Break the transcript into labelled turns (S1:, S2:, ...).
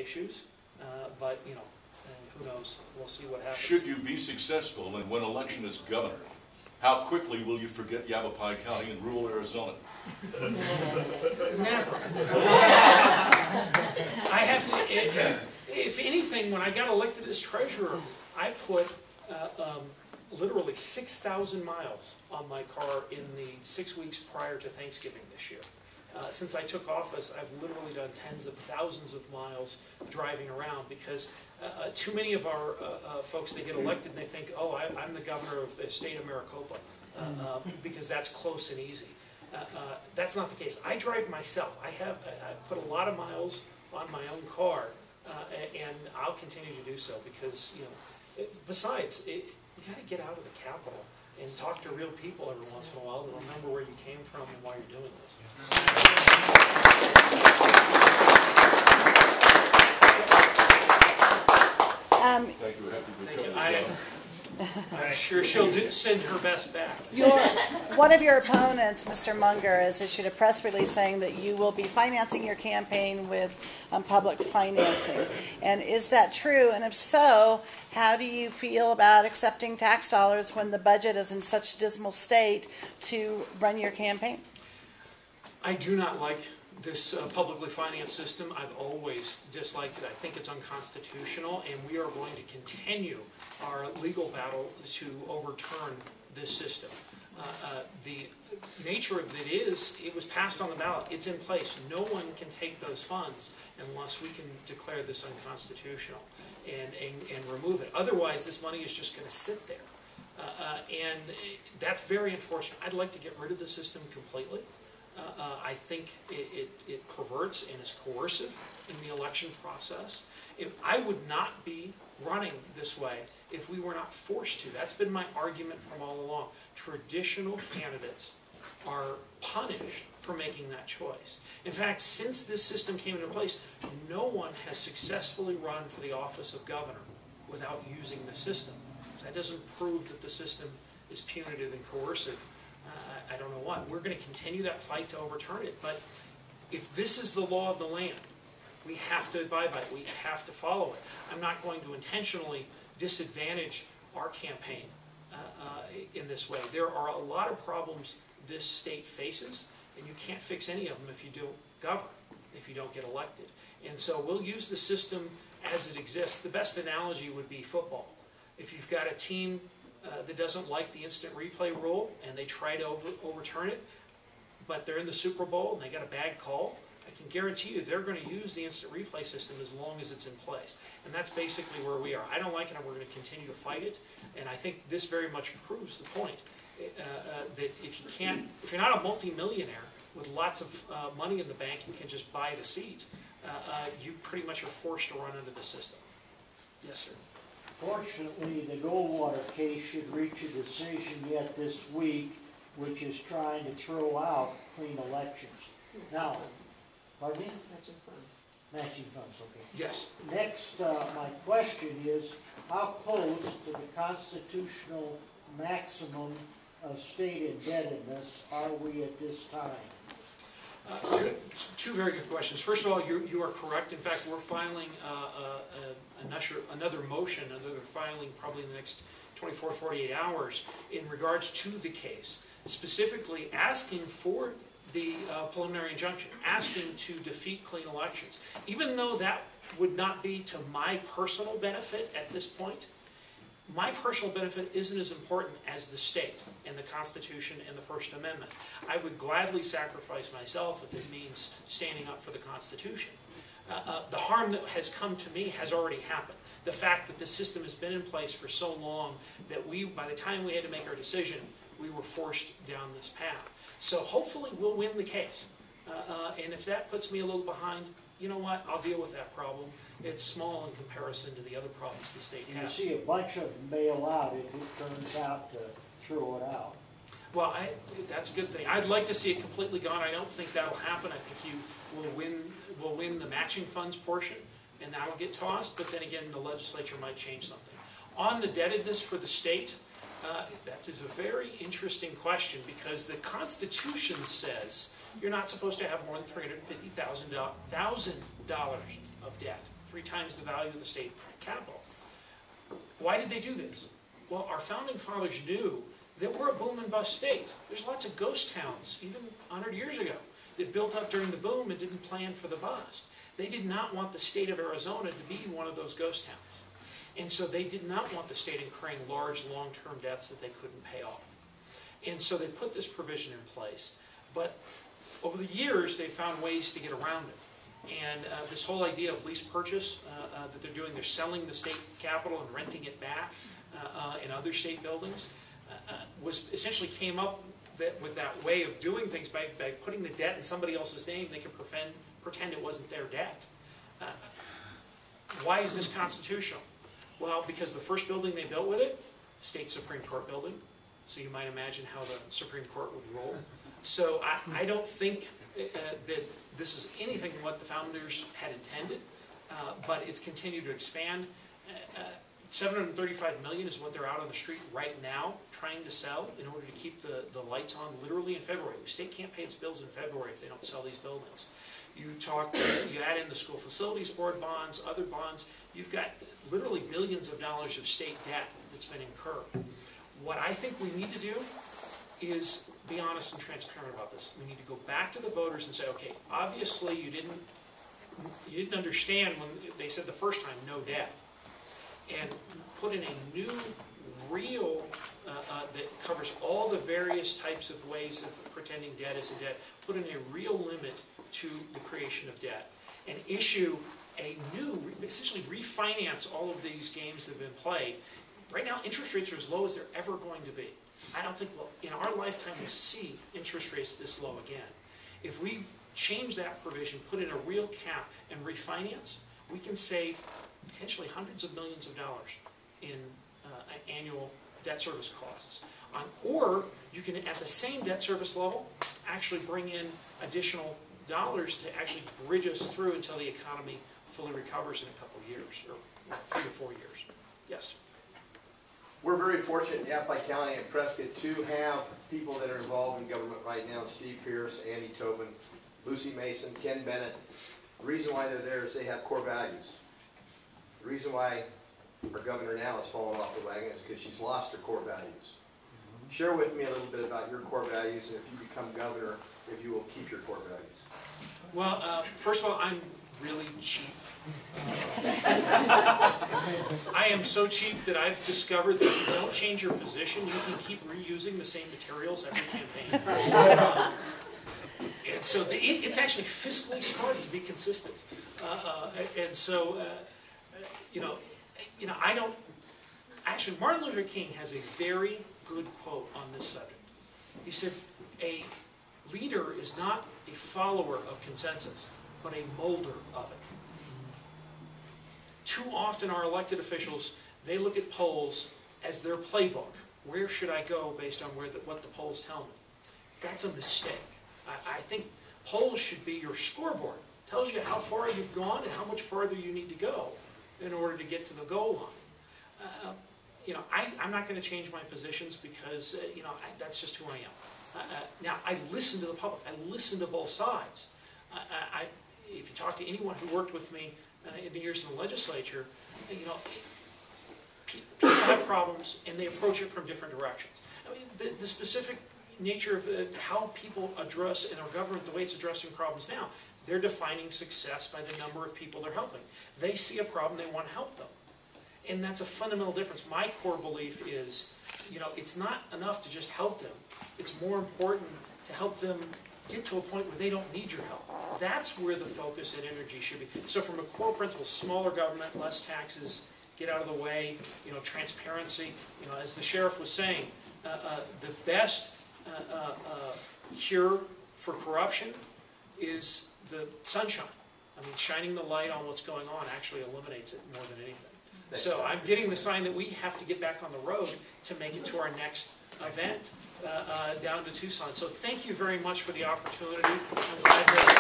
S1: issues, but you know, who knows? We'll see what happens.
S2: Should you be successful and win election as governor, how quickly will you forget Yavapai County in rural Arizona?
S1: Never. I have to, if anything, when I got elected as treasurer, I put literally 6,000 miles on my car in the 6 weeks prior to Thanksgiving this year. Since I took office, I've literally done tens of thousands of miles driving around because too many of our folks, they get elected and they think, oh, I'm the governor of the state of Maricopa because that's close and easy. That's not the case. I drive myself. I've put a lot of miles on my own car, and I'll continue to do so because, you know, besides, you got to get out of the capital and talk to real people every once in a while to remember where you came from and why you're doing this.
S2: Thank you.
S1: Thank you. I'm sure she'll send her best back.
S3: One of your opponents, Mr. Munger, has issued a press release saying that you will be financing your campaign with public financing. And is that true? And if so, how do you feel about accepting tax dollars when the budget is in such dismal state to run your campaign?
S1: I do not like this publicly financed system. I've always disliked it. I think it's unconstitutional, and we are going to continue our legal battle to overturn this system. The nature of it is, it was passed on the ballot. It's in place. No one can take those funds unless we can declare this unconstitutional and remove it. Otherwise, this money is just going to sit there. And that's very unfortunate. I'd like to get rid of the system completely. I think it perverts and is coercive in the election process. I would not be running this way if we were not forced to. That's been my argument from all along. Traditional candidates are punished for making that choice. In fact, since this system came into place, no one has successfully run for the office of governor without using the system. That doesn't prove that the system is punitive and coercive. I don't know what. We're going to continue that fight to overturn it. But if this is the law of the land, we have to abide by it. We have to follow it. I'm not going to intentionally disadvantage our campaign in this way. There are a lot of problems this state faces, and you can't fix any of them if you don't govern, if you don't get elected. And so we'll use the system as it exists. The best analogy would be football. If you've got a team that doesn't like the instant replay rule and they try to overturn it, but they're in the Super Bowl and they got a bad call, I can guarantee you they're going to use the instant replay system as long as it's in place. And that's basically where we are. I don't like it, and we're going to continue to fight it. And I think this very much proves the point that if you're not a multimillionaire with lots of money in the bank and can just buy the seat, you pretty much are forced to run under the system. Yes, sir.
S4: Fortunately, the Goldwater case should reach a decision yet this week, which is trying to throw out clean elections. Now, pardon me?
S5: Matching funds.
S4: Matching funds, okay.
S1: Yes.
S4: Next, my question is, how close to the constitutional maximum of state indebtedness are we at this time?
S1: Good. Two very good questions. First of all, you are correct. In fact, we're filing another motion, another filing probably in the next 24 to 48 hours in regards to the case, specifically asking for the preliminary injunction, asking to defeat clean elections. Even though that would not be to my personal benefit at this point, my personal benefit isn't as important as the state and the Constitution and the First Amendment. I would gladly sacrifice myself if it means standing up for the Constitution. The harm that has come to me has already happened. The fact that the system has been in place for so long that by the time we had to make our decision, we were forced down this path. So hopefully we'll win the case. And if that puts me a little behind, you know what, I'll deal with that problem. It's small in comparison to the other problems the state has.
S4: You see a bunch of them bail out if it turns out to throw it out.
S1: Well, that's a good thing. I'd like to see it completely gone. I don't think that'll happen. I think you will win the matching funds portion, and that'll get tossed. But then again, the legislature might change something. On the indebtedness for the state, that is a very interesting question because the Constitution says you're not supposed to have more than $350,000 of debt. 3 times the value of the state capital. Why did they do this? Well, our founding fathers knew that we're a boom and bust state. There's lots of ghost towns, even 100 years ago, that built up during the boom and didn't plan for the bust. They did not want the state of Arizona to be one of those ghost towns. And so they did not want the state incurring large long-term debts that they couldn't pay off. And so they put this provision in place. But over the years, they found ways to get around it. And this whole idea of lease purchase that they're doing, they're selling the state capital and renting it back in other state buildings, was essentially came up with that way of doing things by putting the debt in somebody else's name. They can pretend it wasn't their debt. Why is this constitutional? Well, because the first building they built with it, state Supreme Court building, so you might imagine how the Supreme Court would roll. So I don't think that this is anything what the founders had intended, but it's continued to expand. $735 million is what they're out on the street right now trying to sell in order to keep the lights on literally in February. The state can't pay its bills in February if they don't sell these buildings. You add in the school facilities board bonds, other bonds, you've got literally billions of dollars of state debt that's been incurred. What I think we need to do is be honest and transparent about this. We need to go back to the voters and say, okay, obviously you didn't understand when they said the first time, no debt. And put in a new, real, that covers all the various types of ways of pretending debt is a debt, put in a real limit to the creation of debt, and issue a new, essentially refinance all of these games that have been played. Right now, interest rates are as low as they're ever going to be. I don't think, well, in our lifetime we'll see interest rates this low again. If we change that provision, put in a real cap, and refinance, we can save potentially hundreds of millions of dollars in annual debt service costs. Or you can, at the same debt service level, actually bring in additional dollars to actually bridge us through until the economy fully recovers in a couple of years, or 3 to 4 years. Yes?
S5: We're very fortunate in Yavapai County and Prescott to have people that are involved in government right now. Steve Pierce, Andy Tobin, Lucy Mason, Ken Bennett. The reason why they're there is they have core values. The reason why our governor now has fallen off the wagon is because she's lost her core values. Share with me a little bit about your core values, and if you become governor, if you will keep your core values.
S1: Well, first of all, I'm really cheap. I am so cheap that I've discovered that if you don't change your position, you can keep reusing the same materials every campaign. And so it's actually fiscally smart to be consistent. And so, I don't, actually Martin Luther King has a very good quote on this subject. He said, a leader is not a follower of consensus, but a molder of it. Too often our elected officials, they look at polls as their playbook. Where should I go based on what the polls tell me? That's a mistake. I think polls should be your scoreboard. It tells you how far you've gone and how much farther you need to go in order to get to the goal line. I'm not going to change my positions because, that's just who I am. Now, I listen to the public. I listen to both sides. If you talk to anyone who worked with me in the years in the legislature, people have problems and they approach it from different directions. I mean, the specific nature of how people address in our government, the way it's addressing problems now, they're defining success by the number of people they're helping. They see a problem, they want to help them. And that's a fundamental difference. My core belief is, it's not enough to just help them. It's more important to help them get to a point where they don't need your help. That's where the focus and energy should be. So from a core principle, smaller government, less taxes, get out of the way, transparency. As the sheriff was saying, the best cure for corruption is the sunshine. I mean, shining the light on what's going on actually eliminates it more than anything. So I'm getting the sign that we have to get back on the road to make it to our next event down to Tucson. So thank you very much for the opportunity. I'm glad that